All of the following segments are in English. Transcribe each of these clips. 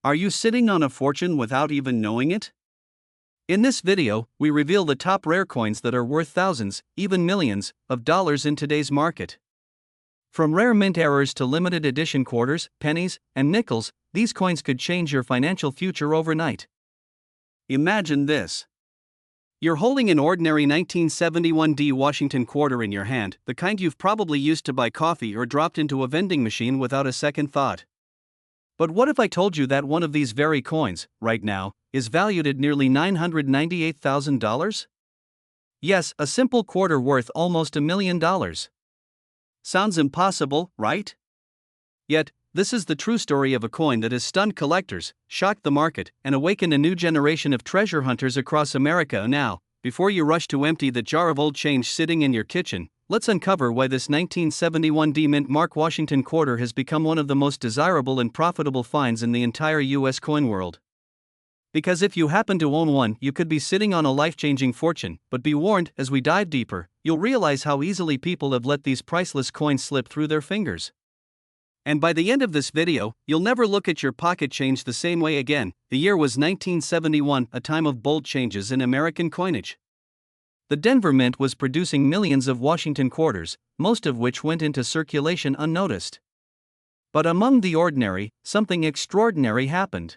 Are you sitting on a fortune without even knowing it? In this video, we reveal the top rare coins that are worth thousands, even millions, of dollars in today's market. From rare mint errors to limited edition quarters, pennies, and nickels, these coins could change your financial future overnight. Imagine this. You're holding an ordinary 1971D Washington quarter in your hand, the kind you've probably used to buy coffee or dropped into a vending machine without a second thought. But what if I told you that one of these very coins, right now, is valued at nearly $998,000? Yes, a simple quarter worth almost $1 million. Sounds impossible, right? Yet, this is the true story of a coin that has stunned collectors, shocked the market, and awakened a new generation of treasure hunters across America. Now, before you rush to empty the jar of old change sitting in your kitchen, let's uncover why this 1971D Mint Mark Washington quarter has become one of the most desirable and profitable finds in the entire US coin world. Because if you happen to own one, you could be sitting on a life-changing fortune, but be warned, as we dive deeper, you'll realize how easily people have let these priceless coins slip through their fingers. And by the end of this video, you'll never look at your pocket change the same way again. The year was 1971, a time of bold changes in American coinage. The Denver Mint was producing millions of Washington quarters, most of which went into circulation unnoticed. But among the ordinary, something extraordinary happened.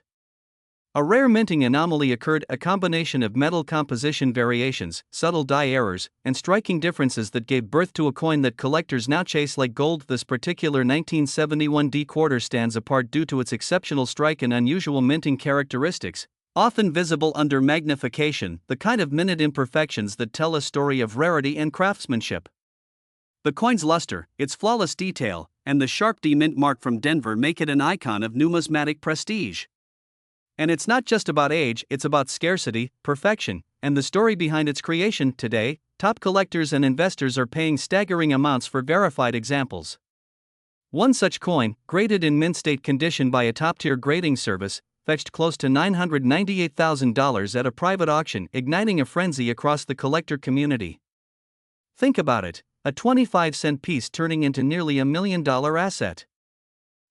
A rare minting anomaly occurred, a combination of metal composition variations, subtle die errors, and striking differences that gave birth to a coin that collectors now chase like gold. This particular 1971D quarter stands apart due to its exceptional strike and unusual minting characteristics, often visible under magnification, the kind of minted imperfections that tell a story of rarity and craftsmanship. The coin's luster, its flawless detail, and the sharp D mint mark from Denver make it an icon of numismatic prestige. And it's not just about age, it's about scarcity, perfection, and the story behind its creation. Today, top collectors and investors are paying staggering amounts for verified examples. One such coin, graded in mint state condition by a top-tier grading service, fetched close to $998,000 at a private auction, igniting a frenzy across the collector community. Think about it, a 25-cent piece turning into nearly $1 million asset.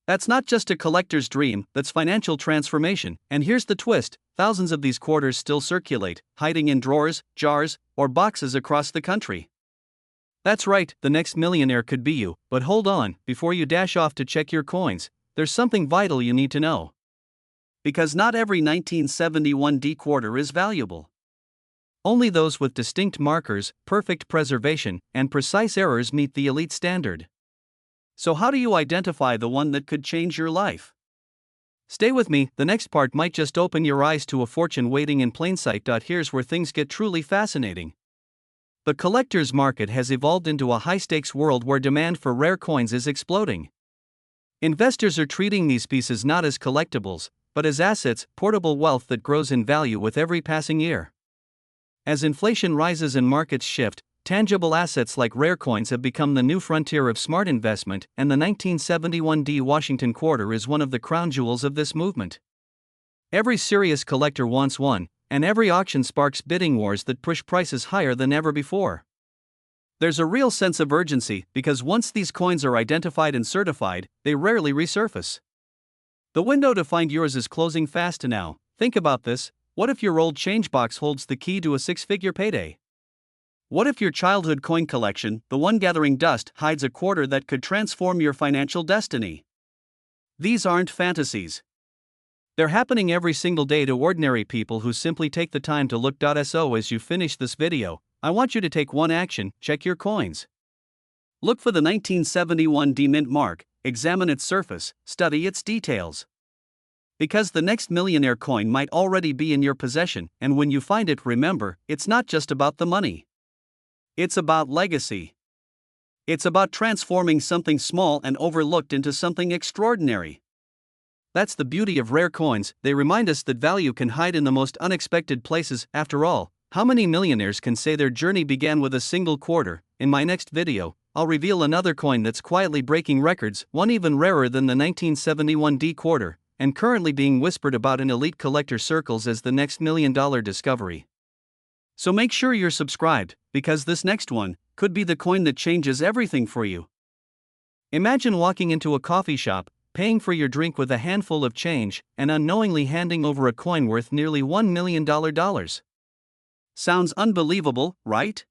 That's not just a collector's dream, that's financial transformation. And here's the twist, thousands of these quarters still circulate, hiding in drawers, jars, or boxes across the country. That's right, the next millionaire could be you. But hold on, before you dash off to check your coins, there's something vital you need to know. Because not every 1971D quarter is valuable. Only those with distinct markers, perfect preservation, and precise errors meet the elite standard. So how do you identify the one that could change your life? Stay with me, the next part might just open your eyes to a fortune waiting in plain sight. Here's where things get truly fascinating. The collector's market has evolved into a high-stakes world where demand for rare coins is exploding. Investors are treating these pieces not as collectibles, but as assets, portable wealth that grows in value with every passing year. As inflation rises and markets shift, tangible assets like rare coins have become the new frontier of smart investment, and the 1971D Washington quarter is one of the crown jewels of this movement. Every serious collector wants one, and every auction sparks bidding wars that push prices higher than ever before. There's a real sense of urgency, because once these coins are identified and certified, they rarely resurface. The window to find yours is closing fast now. Think about this, what if your old change box holds the key to a six-figure payday? What if your childhood coin collection, the one gathering dust, hides a quarter that could transform your financial destiny? These aren't fantasies. They're happening every single day to ordinary people who simply take the time to look. So as you finish this video, I want you to take one action: check your coins. Look for the 1971D mint mark, examine its surface, study its details. Because the next millionaire coin might already be in your possession, and when you find it, remember, it's not just about the money. It's about legacy. It's about transforming something small and overlooked into something extraordinary. That's the beauty of rare coins, they remind us that value can hide in the most unexpected places. After all, how many millionaires can say their journey began with a single quarter? In my next video, I'll reveal another coin that's quietly breaking records, one even rarer than the 1971D quarter, and currently being whispered about in elite collector circles as the next $1 million discovery. So make sure you're subscribed, because this next one could be the coin that changes everything for you. Imagine walking into a coffee shop, paying for your drink with a handful of change, and unknowingly handing over a coin worth nearly $1 million. Sounds unbelievable, right?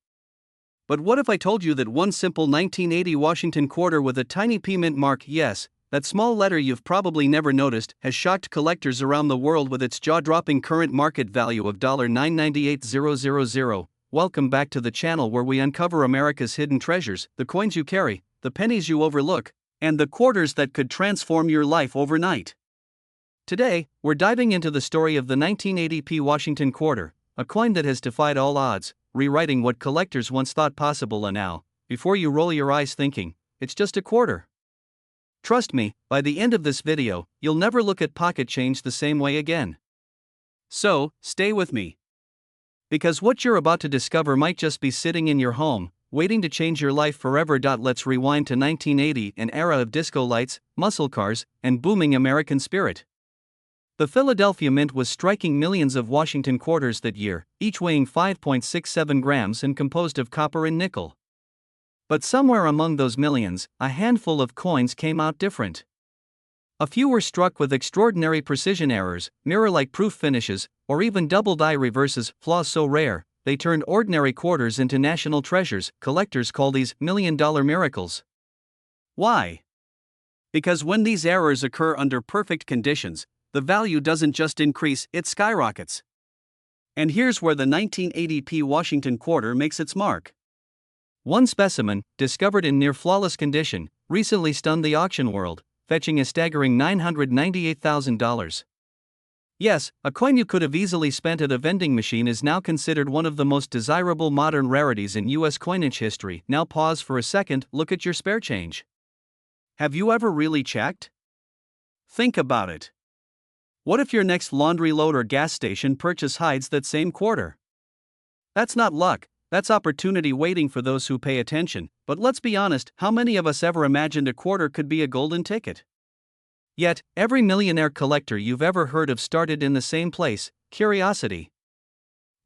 But what if I told you that one simple 1980 Washington quarter with a tiny P mint mark, yes, that small letter you've probably never noticed, has shocked collectors around the world with its jaw-dropping current market value of $998,000. Welcome back to the channel where we uncover America's hidden treasures, the coins you carry, the pennies you overlook, and the quarters that could transform your life overnight. Today, we're diving into the story of the 1980 P Washington quarter, a coin that has defied all odds, rewriting what collectors once thought possible. And now, before you roll your eyes thinking, it's just a quarter. Trust me, by the end of this video, you'll never look at pocket change the same way again. So, stay with me. Because what you're about to discover might just be sitting in your home, waiting to change your life forever. Let's rewind to 1980, an era of disco lights, muscle cars, and booming American spirit. The Philadelphia Mint was striking millions of Washington quarters that year, each weighing 5.67 grams and composed of copper and nickel. But somewhere among those millions, a handful of coins came out different. A few were struck with extraordinary precision errors, mirror-like proof finishes, or even double die reverses, flaws so rare, they turned ordinary quarters into national treasures. Collectors call these million-dollar miracles. Why? Because when these errors occur under perfect conditions, the value doesn't just increase, it skyrockets. And here's where the 1980 P Washington quarter makes its mark. One specimen, discovered in near-flawless condition, recently stunned the auction world, fetching a staggering $998,000. Yes, a coin you could have easily spent at a vending machine is now considered one of the most desirable modern rarities in U.S. coinage history. Now pause for a second, look at your spare change. Have you ever really checked? Think about it. What if your next laundry load or gas station purchase hides that same quarter? That's not luck, that's opportunity waiting for those who pay attention. But let's be honest, how many of us ever imagined a quarter could be a golden ticket? Yet, every millionaire collector you've ever heard of started in the same place, curiosity.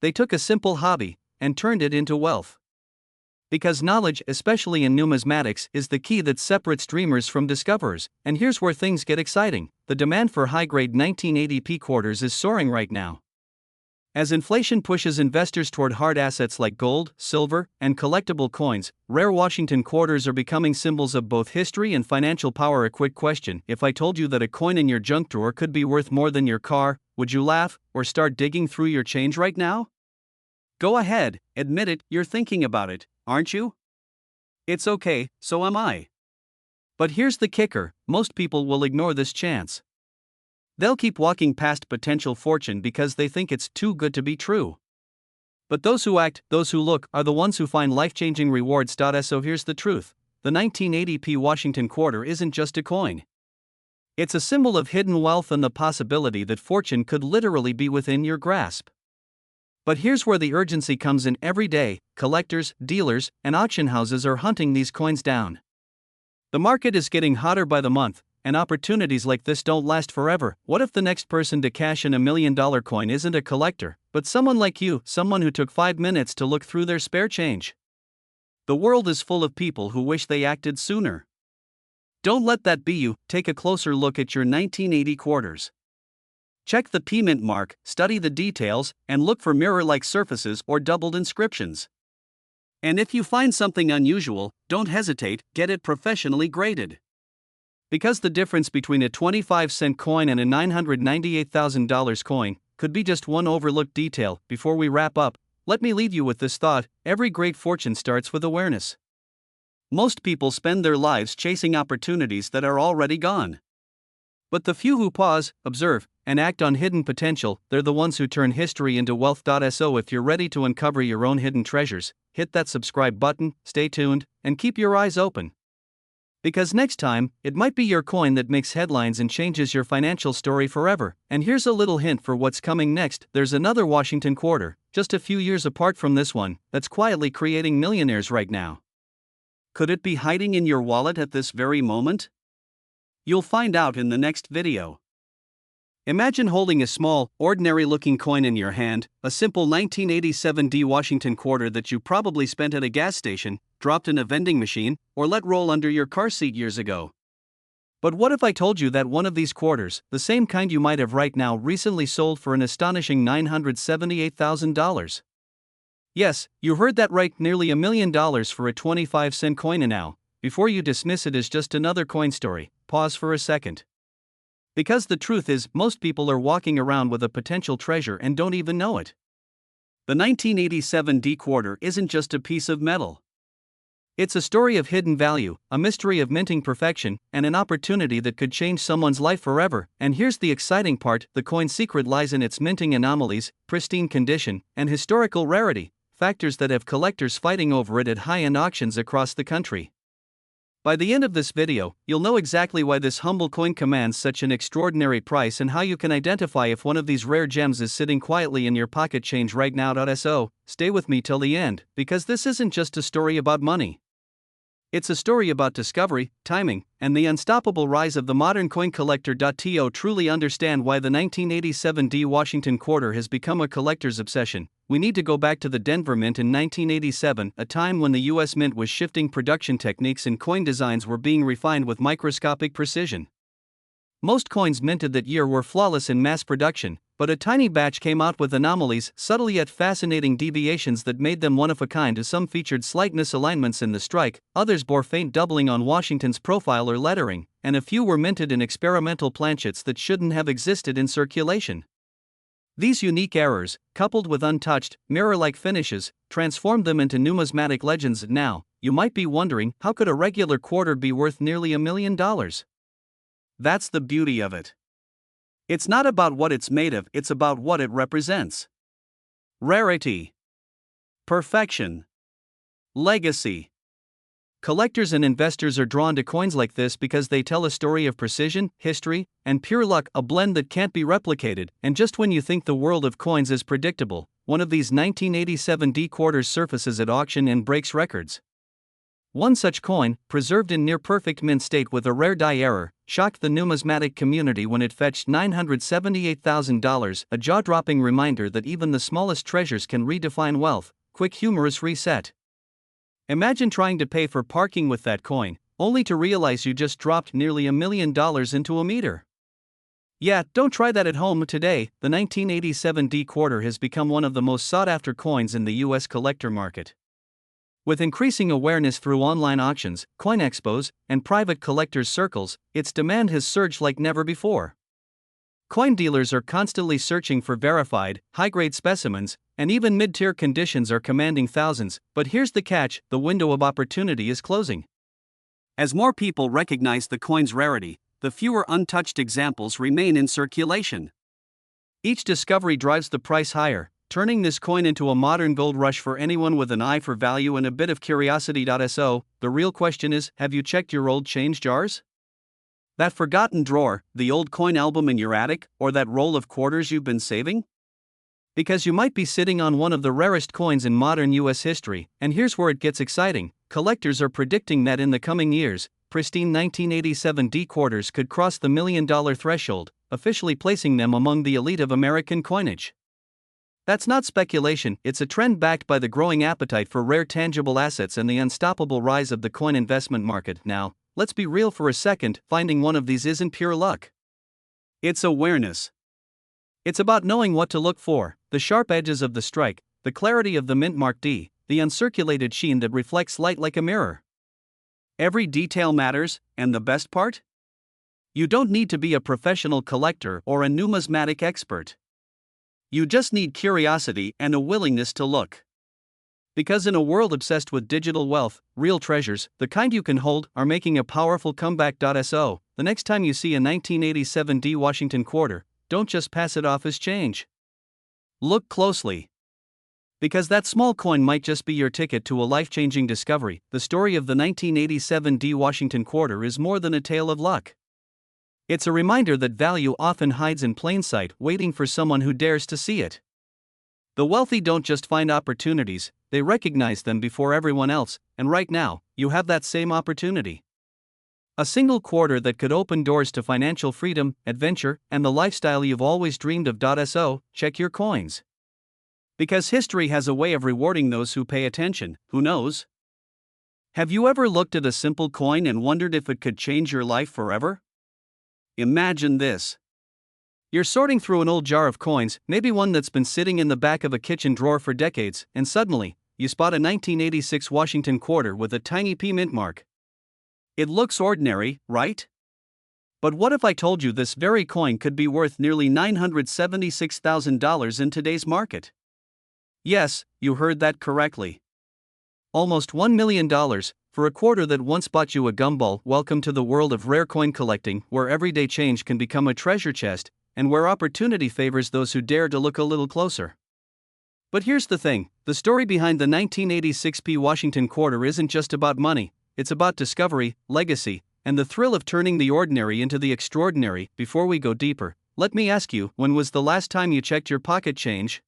They took a simple hobby and turned it into wealth. Because knowledge, especially in numismatics, is the key that separates dreamers from discoverers. And here's where things get exciting. The demand for high-grade 1980 P quarters is soaring right now. As inflation pushes investors toward hard assets like gold, silver, and collectible coins, rare Washington quarters are becoming symbols of both history and financial power. A quick question: if I told you that a coin in your junk drawer could be worth more than your car, would you laugh, or start digging through your change right now? Go ahead, admit it, you're thinking about it, aren't you? It's okay, so am I. But here's the kicker: most people will ignore this chance. They'll keep walking past potential fortune because they think it's too good to be true. But those who act, those who look, are the ones who find life-changing rewards. So here's the truth: the 1980 P Washington quarter isn't just a coin. It's a symbol of hidden wealth and the possibility that fortune could literally be within your grasp. But here's where the urgency comes in. Every day, collectors, dealers, and auction houses are hunting these coins down. The market is getting hotter by the month, and opportunities like this don't last forever. What if the next person to cash in $1 million coin isn't a collector, but someone like you, someone who took 5 minutes to look through their spare change? The world is full of people who wish they acted sooner. Don't let that be you. Take a closer look at your 1980 quarters. Check the P mint mark, study the details, and look for mirror-like surfaces or doubled inscriptions. And if you find something unusual, don't hesitate, get it professionally graded. Because the difference between a 25-cent coin and a $998,000 coin could be just one overlooked detail. Before we wrap up, let me leave you with this thought: every great fortune starts with awareness. Most people spend their lives chasing opportunities that are already gone. But the few who pause, observe, and act on hidden potential, they're the ones who turn history into wealth. So if you're ready to uncover your own hidden treasures, hit that subscribe button, stay tuned, and keep your eyes open. Because next time, it might be your coin that makes headlines and changes your financial story forever. And here's a little hint for what's coming next: there's another Washington quarter, just a few years apart from this one, that's quietly creating millionaires right now. Could it be hiding in your wallet at this very moment? You'll find out in the next video. Imagine holding a small, ordinary-looking coin in your hand, a simple 1987 D Washington quarter that you probably spent at a gas station, dropped in a vending machine, or let roll under your car seat years ago. But what if I told you that one of these quarters, the same kind you might have right now, recently sold for an astonishing $978,000? Yes, you heard that right, nearly $1 million for a 25-cent coin. And now, before you dismiss it as just another coin story, pause for a second. Because the truth is, most people are walking around with a potential treasure and don't even know it. The 1987 D quarter isn't just a piece of metal. It's a story of hidden value, a mystery of minting perfection, and an opportunity that could change someone's life forever. And here's the exciting part: the coin's secret lies in its minting anomalies, pristine condition, and historical rarity, factors that have collectors fighting over it at high-end auctions across the country. By the end of this video, you'll know exactly why this humble coin commands such an extraordinary price and how you can identify if one of these rare gems is sitting quietly in your pocket change right now. So, stay with me till the end, because this isn't just a story about money. It's a story about discovery, timing, and the unstoppable rise of the modern coin collector. To truly understand why the 1987 D Washington quarter has become a collector's obsession, we need to go back to the Denver Mint in 1987, a time when the US Mint was shifting production techniques and coin designs were being refined with microscopic precision. Most coins minted that year were flawless in mass production, but a tiny batch came out with anomalies, subtle yet fascinating deviations that made them one of a kind. Some featured slight misalignments in the strike, others bore faint doubling on Washington's profile or lettering, and a few were minted in experimental planchets that shouldn't have existed in circulation. These unique errors, coupled with untouched, mirror-like finishes, transformed them into numismatic legends. Now, you might be wondering, how could a regular quarter be worth nearly $1 million? That's the beauty of it. It's not about what it's made of, it's about what it represents. Rarity, perfection, legacy. Collectors and investors are drawn to coins like this because they tell a story of precision, history, and pure luck, a blend that can't be replicated. And just when you think the world of coins is predictable, one of these 1987 D quarters surfaces at auction and breaks records. One such coin, preserved in near-perfect mint state with a rare die error, shocked the numismatic community when it fetched $978,000, a jaw-dropping reminder that even the smallest treasures can redefine wealth. Quick humorous reset. Imagine trying to pay for parking with that coin, only to realize you just dropped nearly $1 million into a meter. Yeah, don't try that at home. Today, the 1987 D quarter has become one of the most sought-after coins in the US collector market. With increasing awareness through online auctions, coin expos, and private collectors' circles, its demand has surged like never before. Coin dealers are constantly searching for verified, high-grade specimens, and even mid-tier conditions are commanding thousands. But here's the catch: the window of opportunity is closing. As more people recognize the coin's rarity, the fewer untouched examples remain in circulation. Each discovery drives the price higher, turning this coin into a modern gold rush for anyone with an eye for value and a bit of curiosity. So, the real question is, have you checked your old change jars? That forgotten drawer, the old coin album in your attic, or that roll of quarters you've been saving? Because you might be sitting on one of the rarest coins in modern US history, and here's where it gets exciting. Collectors are predicting that in the coming years, pristine 1987 D quarters could cross the $1 million threshold, officially placing them among the elite of American coinage. That's not speculation, it's a trend backed by the growing appetite for rare tangible assets and the unstoppable rise of the coin investment market. Now, let's be real for a second: finding one of these isn't pure luck. It's awareness. It's about knowing what to look for: the sharp edges of the strike, the clarity of the mint mark D, the uncirculated sheen that reflects light like a mirror. Every detail matters, and the best part? You don't need to be a professional collector or a numismatic expert. You just need curiosity and a willingness to look. Because in a world obsessed with digital wealth, real treasures, the kind you can hold, are making a powerful comeback. So, the next time you see a 1987 D Washington quarter, don't just pass it off as change. Look closely. Because that small coin might just be your ticket to a life-changing discovery. The story of the 1987 D Washington quarter is more than a tale of luck. It's a reminder that value often hides in plain sight, waiting for someone who dares to see it. The wealthy don't just find opportunities, they recognize them before everyone else, and right now, you have that same opportunity. A single quarter that could open doors to financial freedom, adventure, and the lifestyle you've always dreamed of. So, check your coins. Because history has a way of rewarding those who pay attention. Who knows? Have you ever looked at a simple coin and wondered if it could change your life forever? Imagine this. You're sorting through an old jar of coins, maybe one that's been sitting in the back of a kitchen drawer for decades, and suddenly, you spot a 1986 Washington quarter with a tiny P mint mark. It looks ordinary, right? But what if I told you this very coin could be worth nearly $976,000 in today's market? Yes, you heard that correctly. Almost $1 million for a quarter that once bought you a gumball. Welcome to the world of rare coin collecting, where everyday change can become a treasure chest, and where opportunity favors those who dare to look a little closer. But here's the thing, the story behind the 1986 P Washington quarter isn't just about money, it's about discovery, legacy, and the thrill of turning the ordinary into the extraordinary. Before we go deeper, let me ask you, when was the last time you checked your pocket change?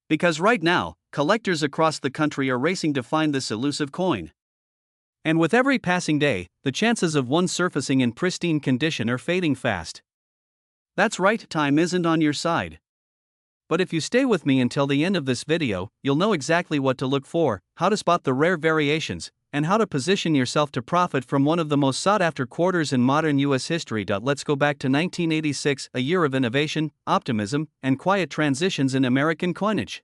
Because right now, collectors across the country are racing to find this elusive coin. And with every passing day, the chances of one surfacing in pristine condition are fading fast. That's right, time isn't on your side. But if you stay with me until the end of this video, you'll know exactly what to look for, how to spot the rare variations, and how to position yourself to profit from one of the most sought-after quarters in modern U.S. history. Let's go back to 1986, a year of innovation, optimism, and quiet transitions in American coinage.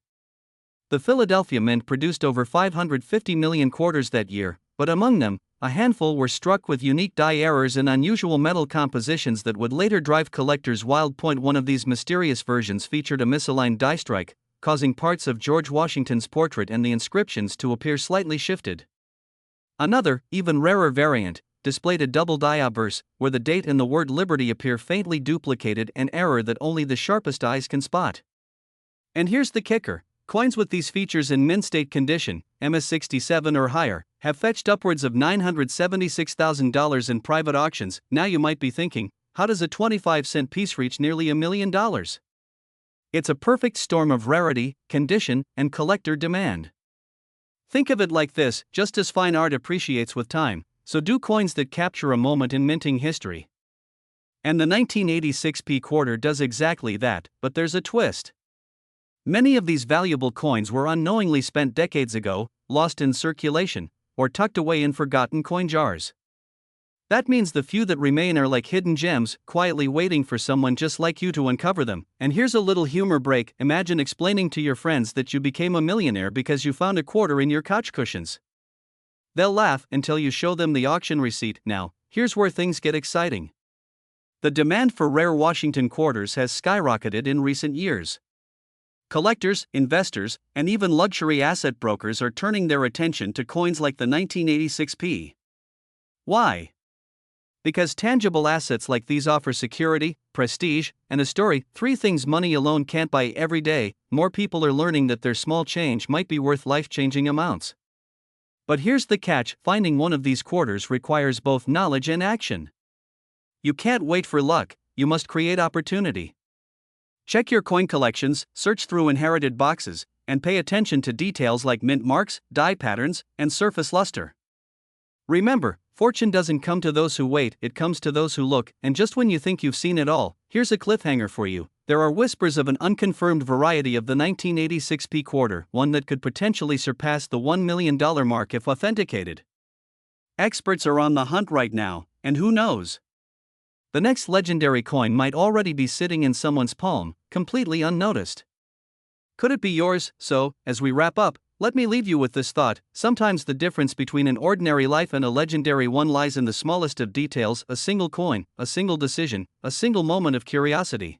The Philadelphia Mint produced over 550 million quarters that year, but among them, a handful were struck with unique die errors and unusual metal compositions that would later drive collectors wild. One of these mysterious versions featured a misaligned die strike, causing parts of George Washington's portrait and the inscriptions to appear slightly shifted. Another, even rarer variant, displayed a double die obverse, where the date and the word Liberty appear faintly duplicated, an error that only the sharpest eyes can spot. And here's the kicker. Coins with these features in mint state condition, MS67 or higher, have fetched upwards of $976,000 in private auctions. Now you might be thinking, how does a 25-cent piece reach nearly $1 million? It's a perfect storm of rarity, condition, and collector demand. Think of it like this, just as fine art appreciates with time, so do coins that capture a moment in minting history. And the 1986 P quarter does exactly that, but there's a twist. Many of these valuable coins were unknowingly spent decades ago, lost in circulation, or tucked away in forgotten coin jars. That means the few that remain are like hidden gems, quietly waiting for someone just like you to uncover them. And here's a little humor break. Imagine explaining to your friends that you became a millionaire because you found a quarter in your couch cushions. They'll laugh until you show them the auction receipt. Now, here's where things get exciting. The demand for rare Washington quarters has skyrocketed in recent years. Collectors, investors, and even luxury asset brokers are turning their attention to coins like the 1986 P. Why? Because tangible assets like these offer security, prestige, and a story, three things money alone can't buy. Every day, more people are learning that their small change might be worth life-changing amounts. But here's the catch, finding one of these quarters requires both knowledge and action. You can't wait for luck, you must create opportunity. Check your coin collections, search through inherited boxes, and pay attention to details like mint marks, die patterns, and surface luster. Remember, fortune doesn't come to those who wait, it comes to those who look. And just when you think you've seen it all, here's a cliffhanger for you. There are whispers of an unconfirmed variety of the 1986 P quarter, one that could potentially surpass the $1 million mark if authenticated. Experts are on the hunt right now, and who knows? The next legendary coin might already be sitting in someone's palm, completely unnoticed. Could it be yours? So, as we wrap up, let me leave you with this thought. Sometimes the difference between an ordinary life and a legendary one lies in the smallest of details, a single coin, a single decision, a single moment of curiosity.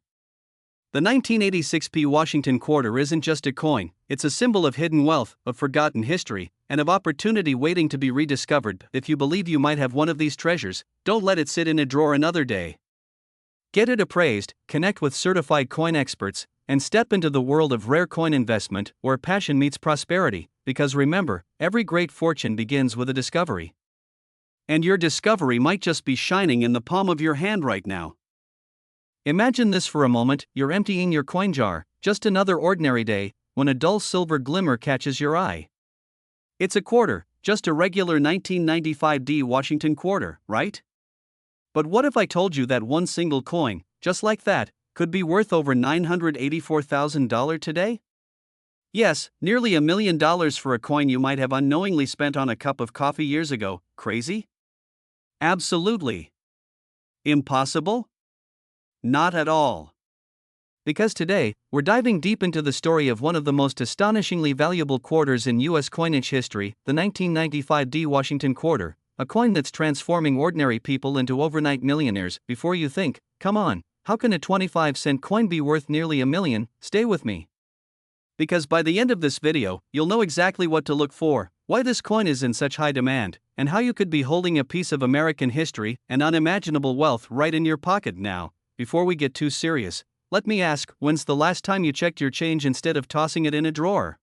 The 1986 P Washington quarter isn't just a coin, it's a symbol of hidden wealth, of forgotten history, and of opportunity waiting to be rediscovered. If you believe you might have one of these treasures, don't let it sit in a drawer another day. Get it appraised, connect with certified coin experts, and step into the world of rare coin investment, where passion meets prosperity, because remember, every great fortune begins with a discovery. And your discovery might just be shining in the palm of your hand right now. Imagine this for a moment, you're emptying your coin jar, just another ordinary day, when a dull silver glimmer catches your eye. It's a quarter, just a regular 1995 D Washington quarter, right? But what if I told you that one single coin, just like that, could be worth over $984,000 today? Yes, nearly $1 million for a coin you might have unknowingly spent on a cup of coffee years ago. Crazy? Absolutely. Impossible? Not at all. Because today, we're diving deep into the story of one of the most astonishingly valuable quarters in U.S. coinage history, the 1995 D Washington quarter, a coin that's transforming ordinary people into overnight millionaires. Before you think, come on, how can a 25-cent coin be worth nearly $1 million? Stay with me. Because by the end of this video, you'll know exactly what to look for, why this coin is in such high demand, and how you could be holding a piece of American history and unimaginable wealth right in your pocket now. Before we get too serious, let me ask, when's the last time you checked your change instead of tossing it in a drawer?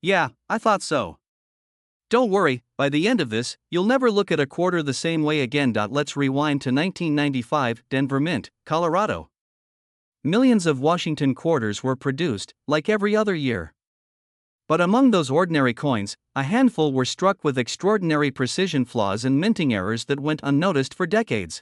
Yeah, I thought so. Don't worry, by the end of this, you'll never look at a quarter the same way again. Let's rewind to 1995, Denver Mint, Colorado. Millions of Washington quarters were produced, like every other year. But among those ordinary coins, a handful were struck with extraordinary precision flaws and minting errors that went unnoticed for decades.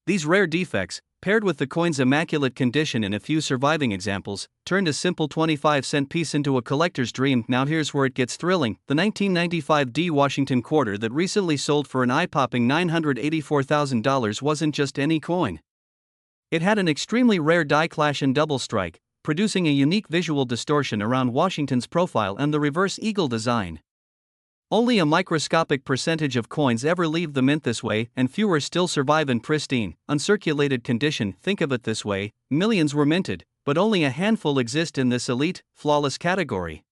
These rare defects, paired with the coin's immaculate condition and a few surviving examples, turned a simple 25-cent piece into a collector's dream. Now here's where it gets thrilling. The 1995 D Washington quarter that recently sold for an eye-popping $984,000 wasn't just any coin. It had an extremely rare die clash and double strike, producing a unique visual distortion around Washington's profile and the reverse eagle design. Only a microscopic percentage of coins ever leave the mint this way, and fewer still survive in pristine, uncirculated condition. Think of it this way: millions were minted, but only a handful exist in this elite, flawless category.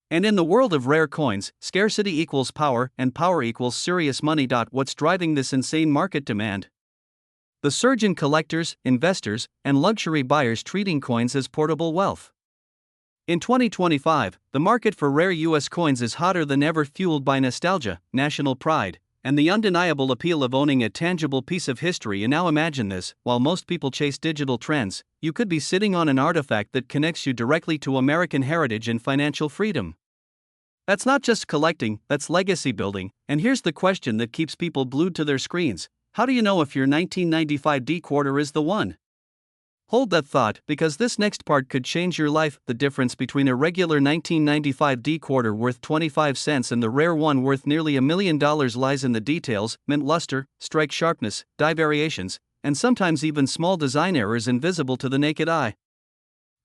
And in the world of rare coins, scarcity equals power, and power equals serious money. What's driving this insane market demand? The surge in collectors, investors, and luxury buyers treating coins as portable wealth. In 2025, the market for rare U.S. coins is hotter than ever, fueled by nostalgia, national pride, and the undeniable appeal of owning a tangible piece of history. And now imagine this: while most people chase digital trends, you could be sitting on an artifact that connects you directly to American heritage and financial freedom. That's not just collecting, that's legacy building. And here's the question that keeps people glued to their screens: how do you know if your 1995 D quarter is the one? Hold that thought, because this next part could change your life. The difference between a regular 1995 D quarter worth 25 cents and the rare one worth nearly $1 million lies in the details: mint luster, strike sharpness, die variations, and sometimes even small design errors invisible to the naked eye.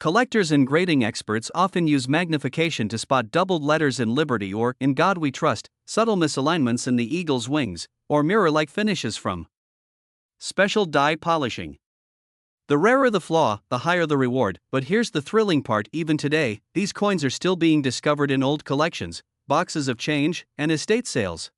Collectors and grading experts often use magnification to spot doubled letters in Liberty or "In God We Trust," subtle misalignments in the eagle's wings, or mirror-like finishes from special die polishing. The rarer the flaw, the higher the reward. But here's the thrilling part: even today, these coins are still being discovered in old collections, boxes of change, and estate sales.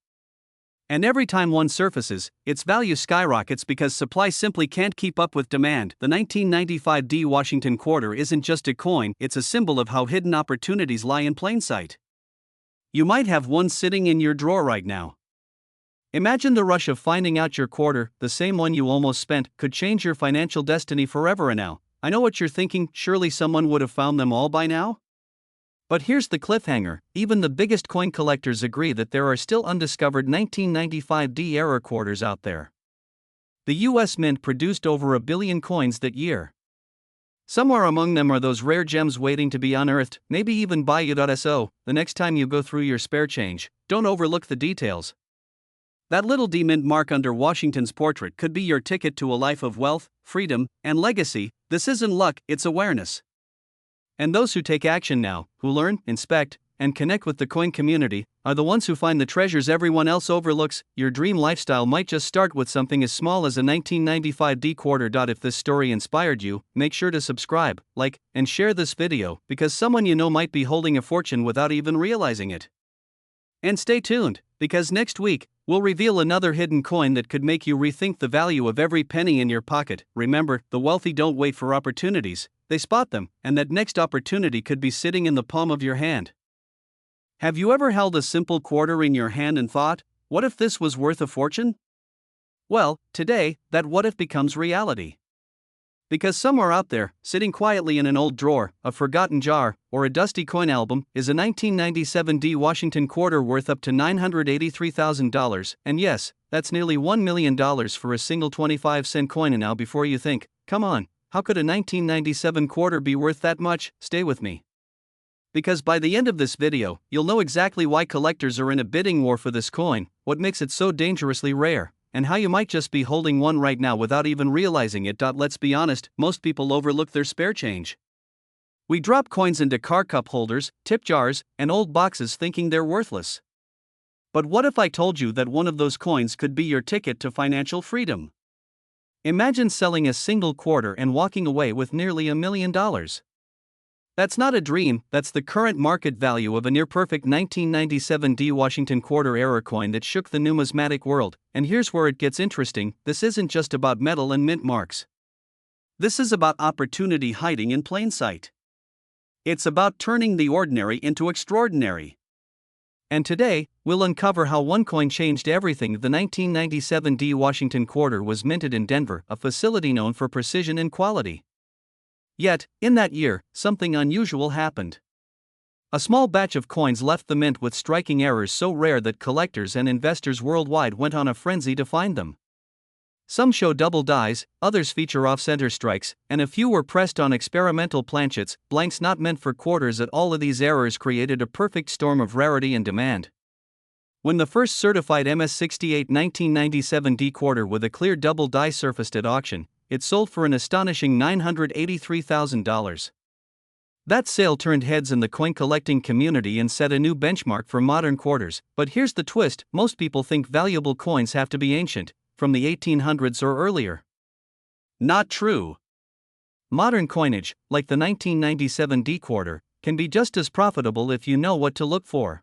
And every time one surfaces, its value skyrockets because supply simply can't keep up with demand. The 1995 D Washington quarter isn't just a coin, it's a symbol of how hidden opportunities lie in plain sight. You might have one sitting in your drawer right now. Imagine the rush of finding out your quarter, the same one you almost spent, could change your financial destiny forever. And now, I know what you're thinking: surely someone would have found them all by now? But here's the cliffhanger: even the biggest coin collectors agree that there are still undiscovered 1995 D error quarters out there. The US Mint produced over 1 billion coins that year. Somewhere among them are those rare gems waiting to be unearthed, maybe even by you. So, the next time you go through your spare change, don't overlook the details. That little D mint mark under Washington's portrait could be your ticket to a life of wealth, freedom, and legacy. This isn't luck, it's awareness. And those who take action now, who learn, inspect, and connect with the coin community, are the ones who find the treasures everyone else overlooks. Your dream lifestyle might just start with something as small as a 1995 D quarter. If this story inspired you, make sure to subscribe, like, and share this video, because someone you know might be holding a fortune without even realizing it. And stay tuned, because next week, we'll reveal another hidden coin that could make you rethink the value of every penny in your pocket. Remember, the wealthy don't wait for opportunities, they spot them, and that next opportunity could be sitting in the palm of your hand. Have you ever held a simple quarter in your hand and thought, what if this was worth a fortune? Well, today, that what if becomes reality. Because somewhere out there, sitting quietly in an old drawer, a forgotten jar, or a dusty coin album, is a 1997 D Washington quarter worth up to $983,000, and yes, that's nearly $1 million for a single 25-cent coin. And now before you think, come on, how could a 1997 quarter be worth that much? Stay with me. Because by the end of this video, you'll know exactly why collectors are in a bidding war for this coin, what makes it so dangerously rare, and how you might just be holding one right now without even realizing it. Let's be honest, most people overlook their spare change. We drop coins into car cup holders, tip jars, and old boxes thinking they're worthless. But what if I told you that one of those coins could be your ticket to financial freedom? Imagine selling a single quarter and walking away with nearly $1 million. That's not a dream, that's the current market value of a near-perfect 1997 D Washington quarter error coin that shook the numismatic world. And here's where it gets interesting, this isn't just about metal and mint marks. This is about opportunity hiding in plain sight. It's about turning the ordinary into extraordinary. And today, we'll uncover how one coin changed everything. The 1997 D Washington quarter was minted in Denver, a facility known for precision and quality. Yet, in that year, something unusual happened. A small batch of coins left the mint with striking errors so rare that collectors and investors worldwide went on a frenzy to find them. Some show double dies, others feature off-center strikes, and a few were pressed on experimental planchets, blanks not meant for quarters. At all of these errors created a perfect storm of rarity and demand. When the first certified MS-68 1997 D quarter with a clear double die surfaced at auction, it sold for an astonishing $983,000. That sale turned heads in the coin collecting community and set a new benchmark for modern quarters. But here's the twist, most people think valuable coins have to be ancient, from the 1800s or earlier. Not true. Modern coinage, like the 1997 D quarter, can be just as profitable if you know what to look for.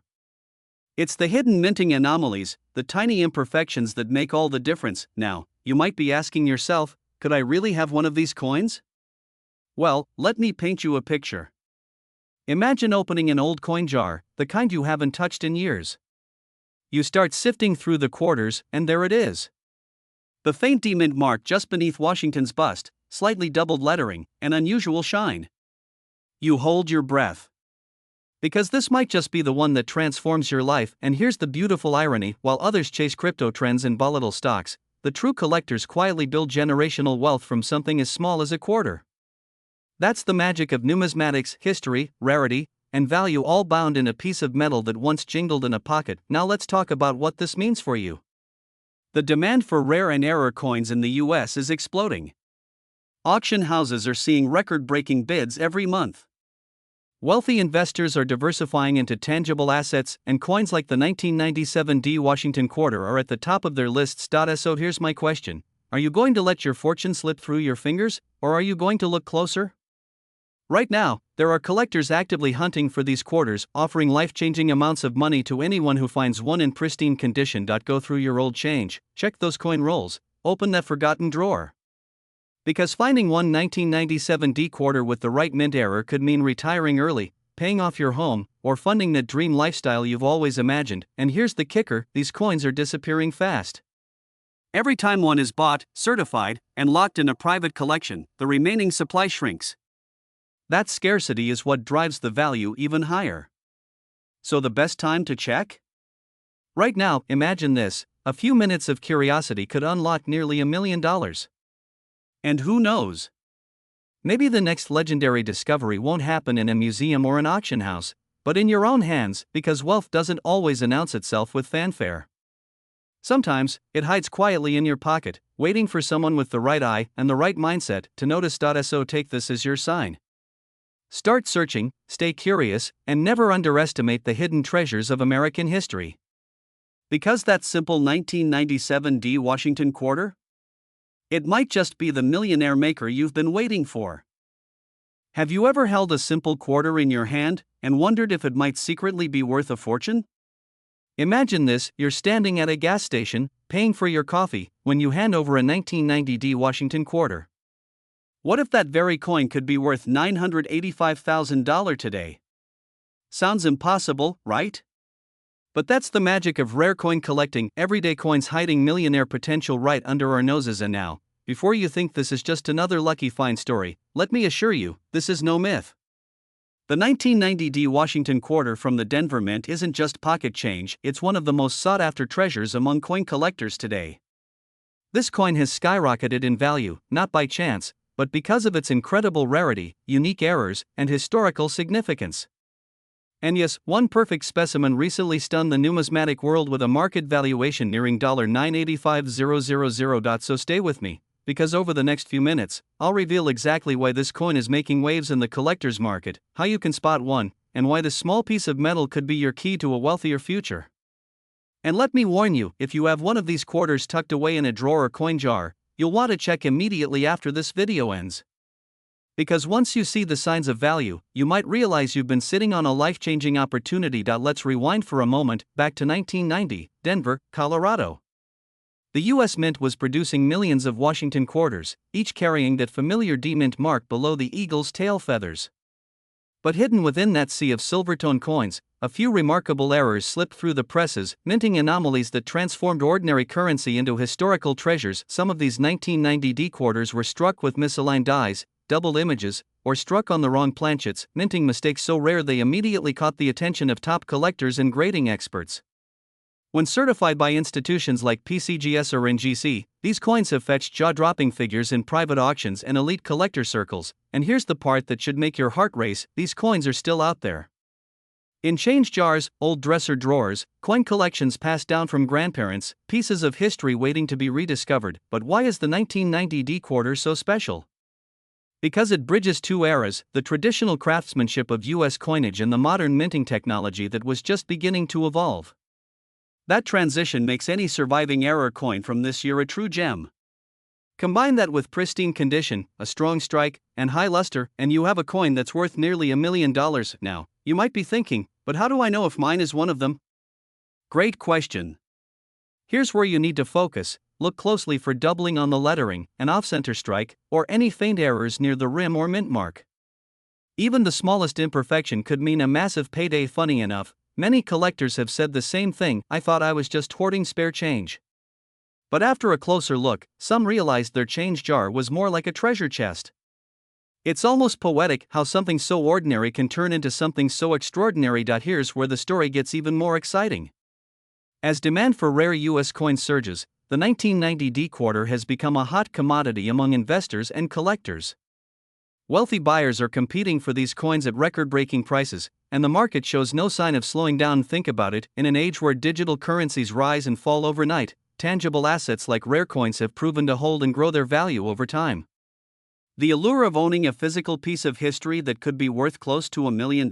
It's the hidden minting anomalies, the tiny imperfections that make all the difference. Now, you might be asking yourself, could I really have one of these coins? Well, let me paint you a picture. Imagine opening an old coin jar, the kind you haven't touched in years. You start sifting through the quarters, and there it is. The faint D mint mark just beneath Washington's bust, slightly doubled lettering, and unusual shine. You hold your breath. Because this might just be the one that transforms your life. And here's the beautiful irony, while others chase crypto trends and volatile stocks, the true collectors quietly build generational wealth from something as small as a quarter. That's the magic of numismatics, history, rarity, and value, all bound in a piece of metal that once jingled in a pocket. Now let's talk about what this means for you. The demand for rare and error coins in the US is exploding. Auction houses are seeing record-breaking bids every month. Wealthy investors are diversifying into tangible assets, and coins like the 1997 D Washington quarter are at the top of their lists. So here's my question. Are you going to let your fortune slip through your fingers, or are you going to look closer? Right now, there are collectors actively hunting for these quarters, offering life-changing amounts of money to anyone who finds one in pristine condition. Go through your old change, check those coin rolls, open that forgotten drawer. Because finding one 1997 D quarter with the right mint error could mean retiring early, paying off your home, or funding that dream lifestyle you've always imagined. And here's the kicker, these coins are disappearing fast. Every time one is bought, certified, and locked in a private collection, the remaining supply shrinks. That scarcity is what drives the value even higher. So the best time to check? Right now, imagine this, a few minutes of curiosity could unlock nearly $1 million. And who knows? Maybe the next legendary discovery won't happen in a museum or an auction house, but in your own hands, because wealth doesn't always announce itself with fanfare. Sometimes, it hides quietly in your pocket, waiting for someone with the right eye and the right mindset to notice. So take this as your sign. Start searching, stay curious, and never underestimate the hidden treasures of American history. Because that simple 1997 D Washington quarter? It might just be the millionaire maker you've been waiting for. Have you ever held a simple quarter in your hand and wondered if it might secretly be worth a fortune? Imagine this, you're standing at a gas station, paying for your coffee, when you hand over a 1990 D Washington quarter. What if that very coin could be worth $985,000 today? Sounds impossible, right? But that's the magic of rare coin collecting, everyday coins hiding millionaire potential right under our noses. And now, before you think this is just another lucky find story, let me assure you, this is no myth. The 1990 D Washington quarter from the Denver Mint isn't just pocket change, it's one of the most sought-after treasures among coin collectors today. This coin has skyrocketed in value, not by chance, but because of its incredible rarity, unique errors, and historical significance. And yes, one perfect specimen recently stunned the numismatic world with a market valuation nearing $985,000. So stay with me, because over the next few minutes, I'll reveal exactly why this coin is making waves in the collector's market, how you can spot one, and why this small piece of metal could be your key to a wealthier future. And let me warn you, if you have one of these quarters tucked away in a drawer or coin jar, you'll want to check immediately after this video ends. Because once you see the signs of value, you might realize you've been sitting on a life-changing opportunity. Let's rewind for a moment, back to 1990, Denver, Colorado. The US Mint was producing millions of Washington quarters, each carrying that familiar D-Mint mark below the eagle's tail feathers. But hidden within that sea of silvertone coins, a few remarkable errors slipped through the presses, minting anomalies that transformed ordinary currency into historical treasures. Some of these 1990 D quarters were struck with misaligned dies, doubled images, or struck on the wrong planchets, minting mistakes so rare they immediately caught the attention of top collectors and grading experts. When certified by institutions like PCGS or NGC, these coins have fetched jaw-dropping figures in private auctions and elite collector circles, and here's the part that should make your heart race: these coins are still out there. In change jars, old dresser drawers, coin collections passed down from grandparents, pieces of history waiting to be rediscovered. But why is the 1990 D quarter so special? Because it bridges two eras, the traditional craftsmanship of US coinage and the modern minting technology that was just beginning to evolve. That transition makes any surviving error coin from this year a true gem. Combine that with pristine condition, a strong strike, and high luster, and you have a coin that's worth nearly $1 million. Now, you might be thinking, but how do I know if mine is one of them? Great question. Here's where you need to focus. Look closely for doubling on the lettering, an off-center strike, or any faint errors near the rim or mint mark. Even the smallest imperfection could mean a massive payday. Funny enough, many collectors have said the same thing: I thought I was just hoarding spare change. But after a closer look, some realized their change jar was more like a treasure chest. It's almost poetic how something so ordinary can turn into something so extraordinary. Here's where the story gets even more exciting. As demand for rare US coins surges, the 1990 D quarter has become a hot commodity among investors and collectors. Wealthy buyers are competing for these coins at record-breaking prices, and the market shows no sign of slowing down. Think about it: in an age where digital currencies rise and fall overnight, tangible assets like rare coins have proven to hold and grow their value over time. The allure of owning a physical piece of history that could be worth close to $1 million?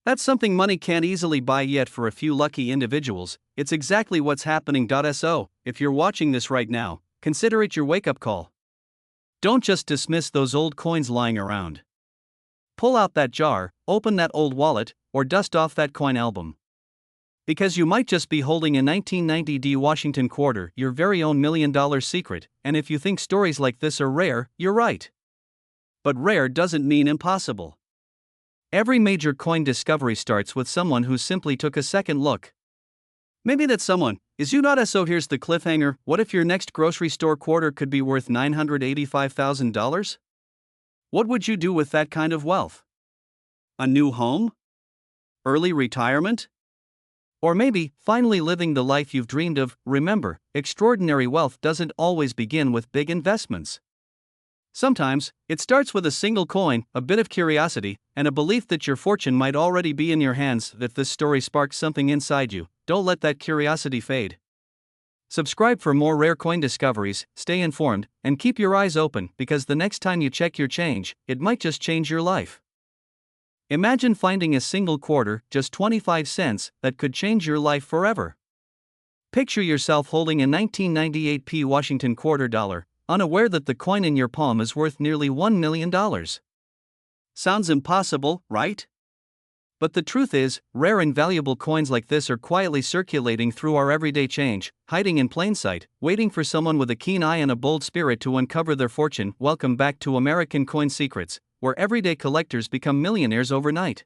That's something money can't easily buy, yet for a few lucky individuals, it's exactly what's happening. So, if you're watching this right now, consider it your wake-up call. Don't just dismiss those old coins lying around. Pull out that jar, open that old wallet, or dust off that coin album. Because you might just be holding a 1990 D Washington quarter, your very own $1 million secret, and if you think stories like this are rare, you're right. But rare doesn't mean impossible. Every major coin discovery starts with someone who simply took a second look. Maybe that someone is you. So here's the cliffhanger: what if your next grocery store quarter could be worth $985,000? What would you do with that kind of wealth? A new home? Early retirement? Or maybe, finally living the life you've dreamed of? Remember, extraordinary wealth doesn't always begin with big investments. Sometimes, it starts with a single coin, a bit of curiosity, and a belief that your fortune might already be in your hands. If this story sparks something inside you, don't let that curiosity fade. Subscribe for more rare coin discoveries, stay informed, and keep your eyes open, because the next time you check your change, it might just change your life. Imagine finding a single quarter, just 25 cents, that could change your life forever. Picture yourself holding a 1998 P Washington quarter dollar, unaware that the coin in your palm is worth nearly $1 million. Sounds impossible, right? But the truth is, rare and valuable coins like this are quietly circulating through our everyday change, hiding in plain sight, waiting for someone with a keen eye and a bold spirit to uncover their fortune. Welcome back to American Coin Secrets, where everyday collectors become millionaires overnight.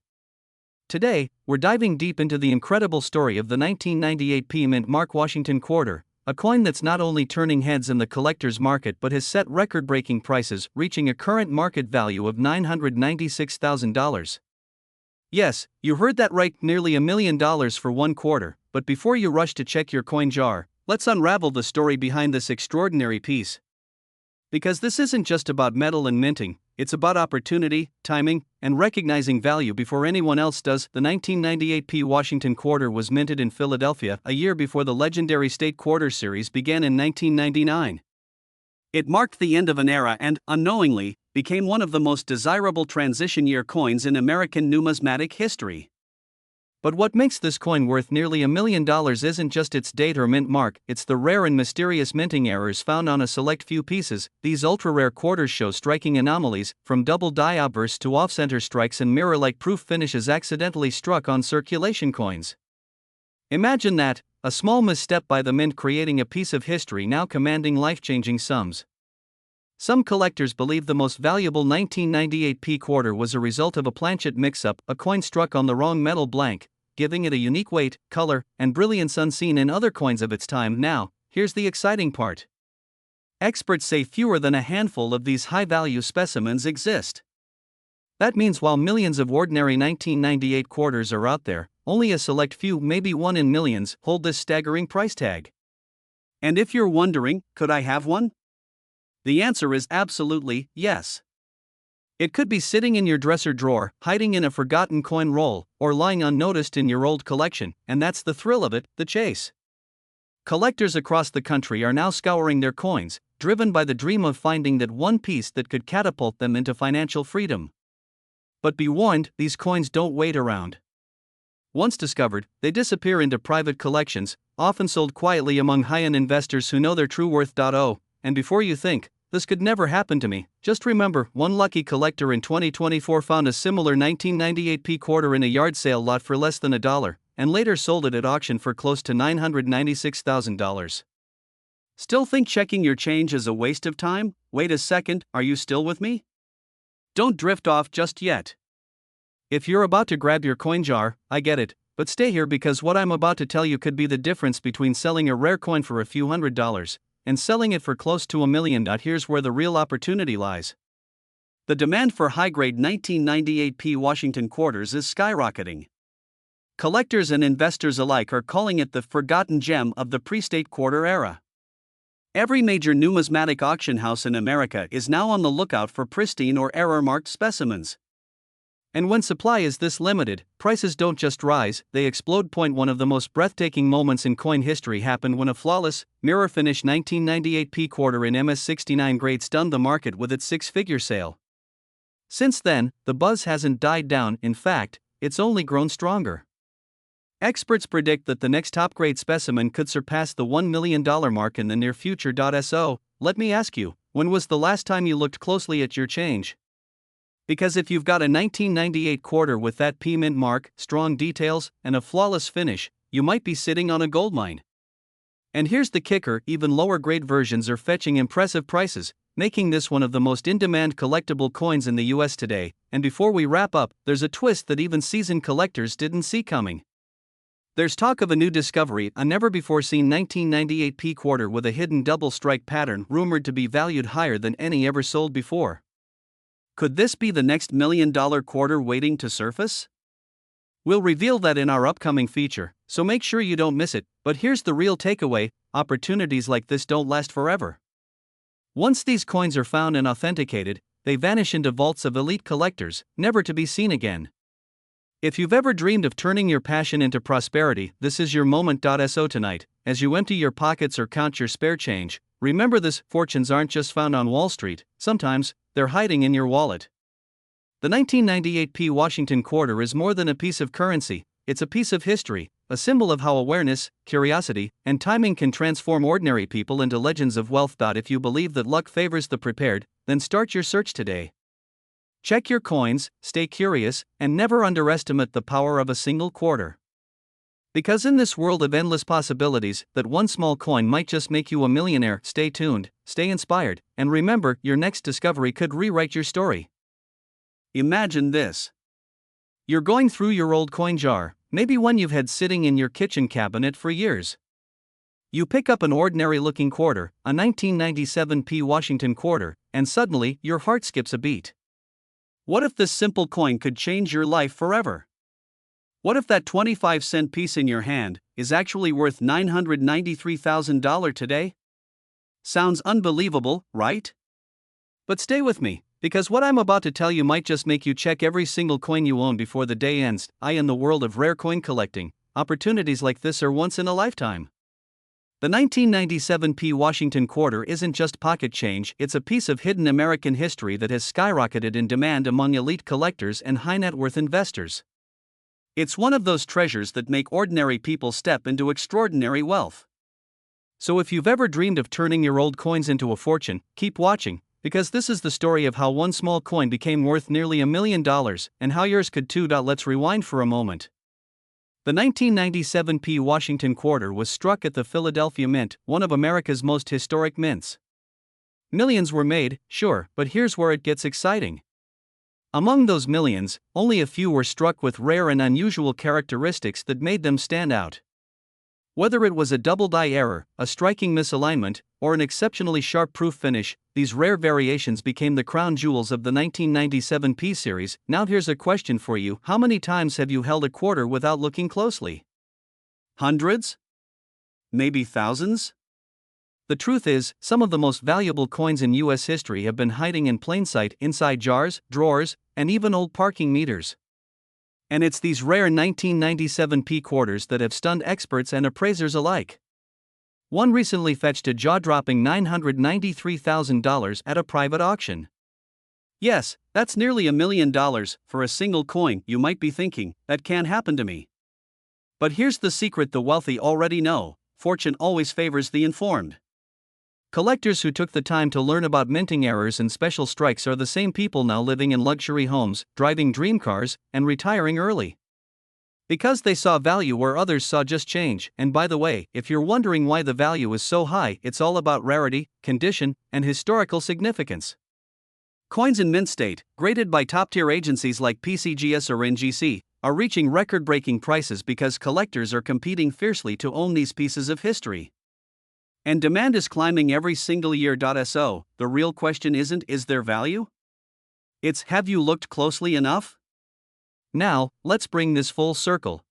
Today, we're diving deep into the incredible story of the 1998 P Mint Mark Washington quarter, a coin that's not only turning heads in the collector's market but has set record-breaking prices, reaching a current market value of $996,000. Yes, you heard that right, nearly $1 million for one quarter. But before you rush to check your coin jar, let's unravel the story behind this extraordinary piece. Because this isn't just about metal and minting, It's about opportunity, timing, and recognizing value before anyone else does. The 1998 P. Washington Quarter was minted in Philadelphia a year before the legendary State Quarter Series began in 1999. It marked the end of an era and, unknowingly, became one of the most desirable transition year coins in American numismatic history. But what makes this coin worth nearly $1 million isn't just its date or mint mark, it's the rare and mysterious minting errors found on a select few pieces. These ultra-rare quarters show striking anomalies, from double die outbursts to off-center strikes and mirror-like proof finishes accidentally struck on circulation coins. Imagine that, a small misstep by the mint creating a piece of history now commanding life-changing sums. Some collectors believe the most valuable 1998 P quarter was a result of a planchet mix-up, a coin struck on the wrong metal blank, giving it a unique weight, color, and brilliance unseen in other coins of its time. Now, here's the exciting part. Experts say fewer than a handful of these high-value specimens exist. That means while millions of ordinary 1998 quarters are out there, only a select few, maybe one in millions, hold this staggering price tag. And if you're wondering, could I have one? The answer is absolutely yes. It could be sitting in your dresser drawer, hiding in a forgotten coin roll, or lying unnoticed in your old collection, and that's the thrill of it, the chase. Collectors across the country are now scouring their coins, driven by the dream of finding that one piece that could catapult them into financial freedom. But be warned, these coins don't wait around. Once discovered, they disappear into private collections, often sold quietly among high-end investors who know their true worth. And before you think, this could never happen to me, just remember, one lucky collector in 2024 found a similar 1998 P quarter in a yard sale lot for less than $1, and later sold it at auction for close to $996,000. Still think checking your change is a waste of time? Wait a second, are you still with me? Don't drift off just yet. If you're about to grab your coin jar, I get it, but stay here because what I'm about to tell you could be the difference between selling a rare coin for a few $100s and selling it for close to $1 million. Here's where the real opportunity lies. The demand for high-grade 1998 P Washington quarters is skyrocketing. Collectors and investors alike are calling it the forgotten gem of the pre-State Quarter era. Every major numismatic auction house in America is now on the lookout for pristine or error-marked specimens. And when supply is this limited, prices don't just rise, they explode. One of the most breathtaking moments in coin history happened when a flawless, mirror-finish 1998 P quarter in MS69 grade stunned the market with its six-figure sale. Since then, the buzz hasn't died down, in fact, it's only grown stronger. Experts predict that the next top-grade specimen could surpass the $1 million mark in the near future. So, let me ask you, when was the last time you looked closely at your change? Because if you've got a 1998 quarter with that P mint mark, strong details, and a flawless finish, you might be sitting on a goldmine. And here's the kicker, even lower grade versions are fetching impressive prices, making this one of the most in-demand collectible coins in the US today. And before we wrap up, there's a twist that even seasoned collectors didn't see coming. There's talk of a new discovery, a never-before-seen 1998 P quarter with a hidden double strike pattern rumored to be valued higher than any ever sold before. Could this be the next $1 million quarter waiting to surface? We'll reveal that in our upcoming feature, so make sure you don't miss it. But here's the real takeaway, opportunities like this don't last forever. Once these coins are found and authenticated, they vanish into vaults of elite collectors, never to be seen again. If you've ever dreamed of turning your passion into prosperity, this is your moment. So tonight, as you empty your pockets or count your spare change, remember this: fortunes aren't just found on Wall Street, sometimes they're hiding in your wallet. The 1998 P Washington quarter is more than a piece of currency, it's a piece of history, a symbol of how awareness, curiosity, and timing can transform ordinary people into legends of wealth. If you believe that luck favors the prepared, then start your search today. Check your coins, stay curious, and never underestimate the power of a single quarter. Because in this world of endless possibilities, that one small coin might just make you a millionaire. Stay tuned, stay inspired, and remember, your next discovery could rewrite your story. Imagine this. You're going through your old coin jar, maybe one you've had sitting in your kitchen cabinet for years. You pick up an ordinary-looking quarter, a 1997 P Washington quarter, and suddenly, your heart skips a beat. What if this simple coin could change your life forever? What if that 25-cent piece in your hand is actually worth $993,000 today? Sounds unbelievable, right? But stay with me, Because what I'm about to tell you might just make you check every single coin you own before the day ends. In the world of rare coin collecting, opportunities like this are once in a lifetime. The 1997 P. Washington quarter isn't just pocket change, it's a piece of hidden American history that has skyrocketed in demand among elite collectors and high net worth investors. It's one of those treasures that make ordinary people step into extraordinary wealth. So if you've ever dreamed of turning your old coins into a fortune, keep watching, because this is the story of how one small coin became worth nearly $1 million, and how yours could too. Let's rewind for a moment. The 1997 P. Washington quarter was struck at the Philadelphia Mint, one of America's most historic mints. Millions were made, sure, but here's where it gets exciting. Among those millions, only a few were struck with rare and unusual characteristics that made them stand out. Whether it was a double die error, a striking misalignment, or an exceptionally sharp proof finish, these rare variations became the crown jewels of the 1997 P series. Now here's a question for you: how many times have you held a quarter without looking closely? Hundreds? Maybe thousands? The truth is, some of the most valuable coins in US history have been hiding in plain sight inside jars, drawers, and even old parking meters. And it's these rare 1997 P quarters that have stunned experts and appraisers alike. One recently fetched a jaw-dropping $993,000 at a private auction. Yes, that's nearly $1 million for a single coin. You might be thinking, that can't happen to me. But here's the secret the wealthy already know: fortune always favors the informed. Collectors who took the time to learn about minting errors and special strikes are the same people now living in luxury homes, driving dream cars, and retiring early. Because they saw value where others saw just change. And by the way, if you're wondering why the value is so high, it's all about rarity, condition, and historical significance. Coins in mint state, graded by top-tier agencies like PCGS or NGC, are reaching record-breaking prices because collectors are competing fiercely to own these pieces of history. And demand is climbing every single year. So, the real question isn't, is there value? It's, have you looked closely enough? Now, let's bring this full circle.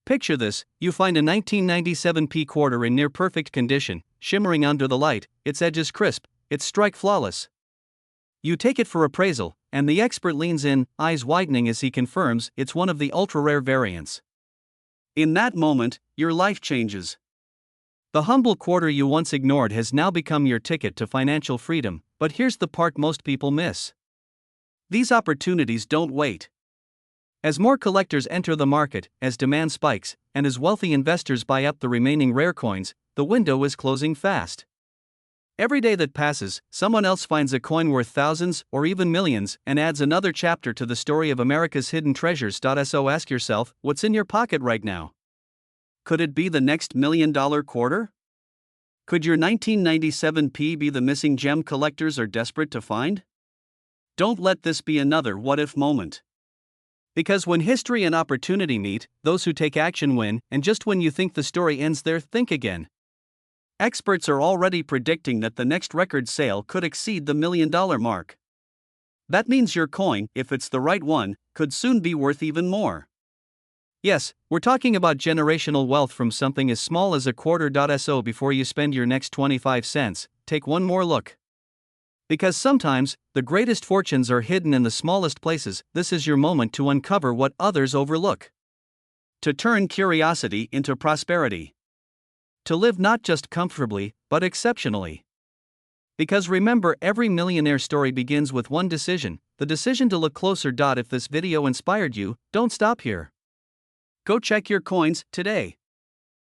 Picture this: you find a 1997 P quarter in near perfect condition, shimmering under the light, its edges crisp, its strike flawless. You take it for appraisal, and the expert leans in, eyes widening as he confirms it's one of the ultra-rare variants. In that moment, your life changes. The humble quarter you once ignored has now become your ticket to financial freedom. But here's the part most people miss: these opportunities don't wait. As more collectors enter the market, as demand spikes, and as wealthy investors buy up the remaining rare coins, the window is closing fast. Every day that passes, someone else finds a coin worth thousands or even millions and adds another chapter to the story of America's hidden treasures. So ask yourself, what's in your pocket right now? Could it be the next $1 million quarter? Could your 1997 P be the missing gem collectors are desperate to find? Don't let this be another what-if moment. Because when history and opportunity meet, those who take action win, and just when you think the story ends there, think again. Experts are already predicting that the next record sale could exceed the $1 million mark. That means your coin, if it's the right one, could soon be worth even more. Yes, we're talking about generational wealth from something as small as a quarter. So before you spend your next 25 cents, take one more look. Because sometimes, the greatest fortunes are hidden in the smallest places. This is your moment to uncover what others overlook. To turn curiosity into prosperity. To live not just comfortably, but exceptionally. Because remember, every millionaire story begins with one decision: the decision to look closer. If this video inspired you, don't stop here. Go check your coins today.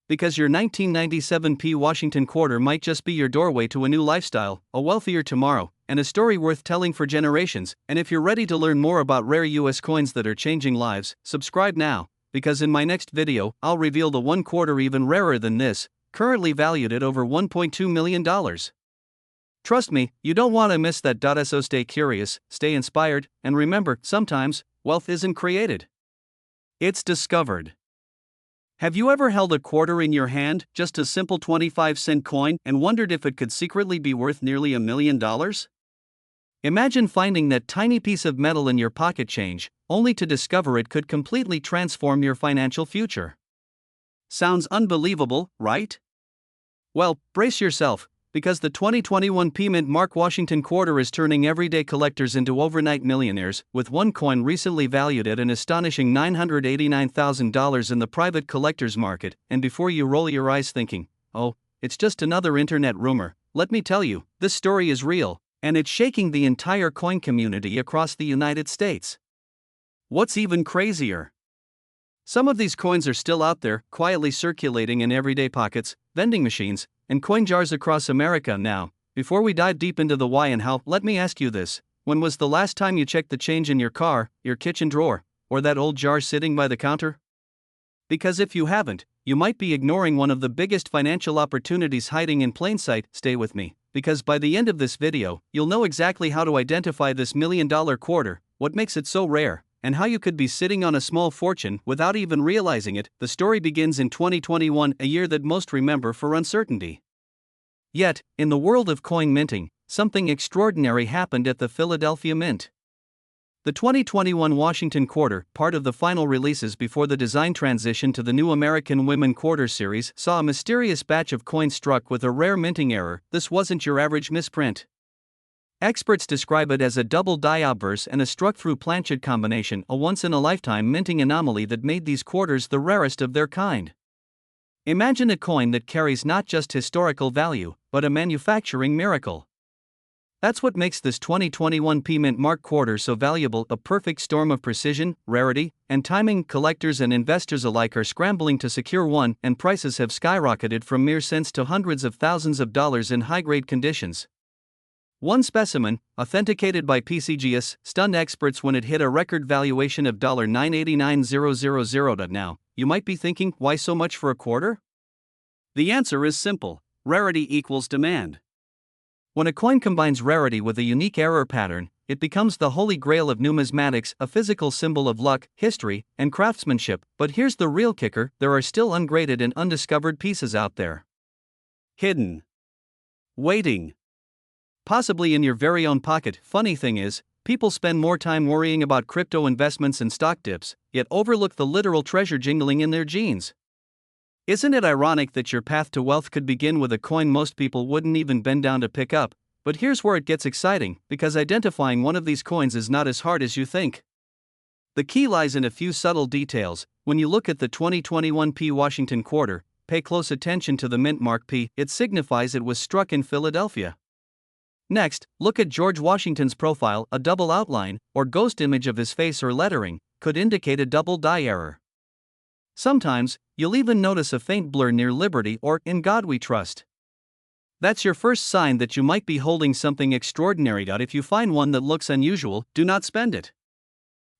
Because your 1997 P Washington quarter might just be your doorway to a new lifestyle, a wealthier tomorrow, and a story worth telling for generations. And if you're ready to learn more about rare US coins that are changing lives, subscribe now, because in my next video, I'll reveal the one quarter even rarer than this, currently valued at over $1.2 million. Trust me, you don't want to miss that. So stay curious, stay inspired, and remember, sometimes, wealth isn't created. It's discovered. Have you ever held a quarter in your hand, just a simple 25-cent coin, and wondered if it could secretly be worth nearly $1 million? Imagine finding that tiny piece of metal in your pocket change, only to discover it could completely transform your financial future. Sounds unbelievable, right? Well, brace yourself, Because the 2021 P Mint Mark Washington quarter is turning everyday collectors into overnight millionaires, with one coin recently valued at an astonishing $989,000 in the private collector's market. And before you roll your eyes thinking, oh, it's just another internet rumor, let me tell you, this story is real, and it's shaking the entire coin community across the United States. What's even crazier? Some of these coins are still out there, quietly circulating in everyday pockets, vending machines, and coin jars across America now. Before we dive deep into the why and how, let me ask you this. When was the last time you checked the change in your car, your kitchen drawer, or that old jar sitting by the counter? Because if you haven't, you might be ignoring one of the biggest financial opportunities hiding in plain sight. Stay with me, because by the end of this video, you'll know exactly how to identify this $1 million quarter, what makes it so rare, and how you could be sitting on a small fortune without even realizing it. The story begins in 2021, a year that most remember for uncertainty. Yet, in the world of coin minting, something extraordinary happened at the Philadelphia Mint. The 2021 Washington quarter, part of the final releases before the design transition to the new American Women Quarter series, saw a mysterious batch of coins struck with a rare minting error. This wasn't your average misprint. Experts describe it as a double die obverse and a struck-through planchet combination, a once-in-a-lifetime minting anomaly that made these quarters the rarest of their kind. Imagine a coin that carries not just historical value, but a manufacturing miracle. That's what makes this 2021 P Mint Mark quarter so valuable, a perfect storm of precision, rarity, and timing. Collectors and investors alike are scrambling to secure one, and prices have skyrocketed from mere cents to hundreds of thousands of dollars in high-grade conditions. One specimen, authenticated by PCGS, stunned experts when it hit a record valuation of $989,000. Now, you might be thinking, why so much for a quarter? The answer is simple: rarity equals demand. When a coin combines rarity with a unique error pattern, it becomes the holy grail of numismatics, a physical symbol of luck, history, and craftsmanship. But here's the real kicker: there are still ungraded and undiscovered pieces out there. Hidden. Waiting. Possibly in your very own pocket. Funny thing is, people spend more time worrying about crypto investments and stock dips, yet overlook the literal treasure jingling in their jeans. Isn't it ironic that your path to wealth could begin with a coin most people wouldn't even bend down to pick up? But here's where it gets exciting, because identifying one of these coins is not as hard as you think. The key lies in a few subtle details. When you look at the 2021 P Washington quarter, pay close attention to the mint mark P. It signifies it was struck in Philadelphia. Next, look at George Washington's profile. A double outline, or ghost image of his face or lettering, could indicate a double die error. Sometimes, you'll even notice a faint blur near Liberty or In God We Trust. That's your first sign that you might be holding something extraordinary. If you find one that looks unusual, do not spend it.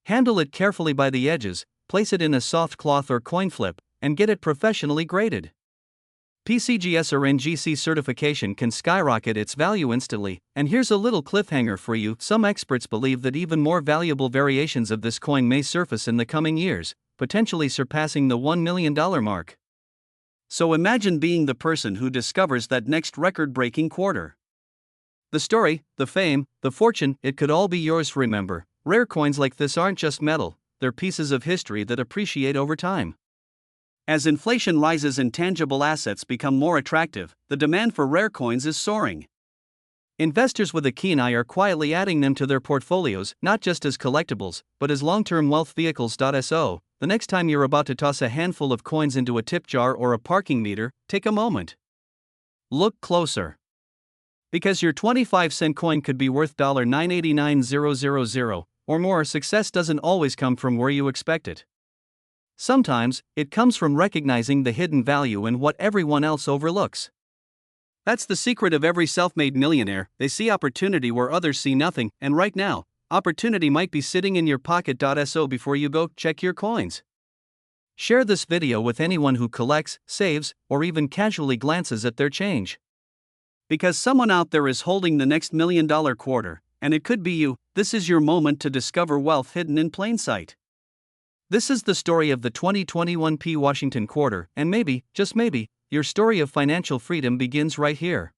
Handle it carefully by the edges, place it in a soft cloth or coin flip, and get it professionally graded. PCGS or NGC certification can skyrocket its value instantly, and here's a little cliffhanger for you. Some experts believe that even more valuable variations of this coin may surface in the coming years, potentially surpassing the $1 million mark. So imagine being the person who discovers that next record-breaking quarter. The story, the fame, the fortune, it could all be yours. Remember, rare coins like this aren't just metal, they're pieces of history that appreciate over time. As inflation rises and tangible assets become more attractive, the demand for rare coins is soaring. Investors with a keen eye are quietly adding them to their portfolios, not just as collectibles, but as long-term wealth vehicles. So, the next time you're about to toss a handful of coins into a tip jar or a parking meter, take a moment. Look closer. Because your 25-cent coin could be worth $989,000 or more. Success doesn't always come from where you expect it. Sometimes, it comes from recognizing the hidden value in what everyone else overlooks. That's the secret of every self-made millionaire. They see opportunity where others see nothing, and right now, opportunity might be sitting in your pocket. So before you go, check your coins. Share this video with anyone who collects, saves, or even casually glances at their change. Because someone out there is holding the next $1 million quarter, and it could be you. This is your moment to discover wealth hidden in plain sight. This is the story of the 2021 P Washington quarter, and maybe, just maybe, your story of financial freedom begins right here.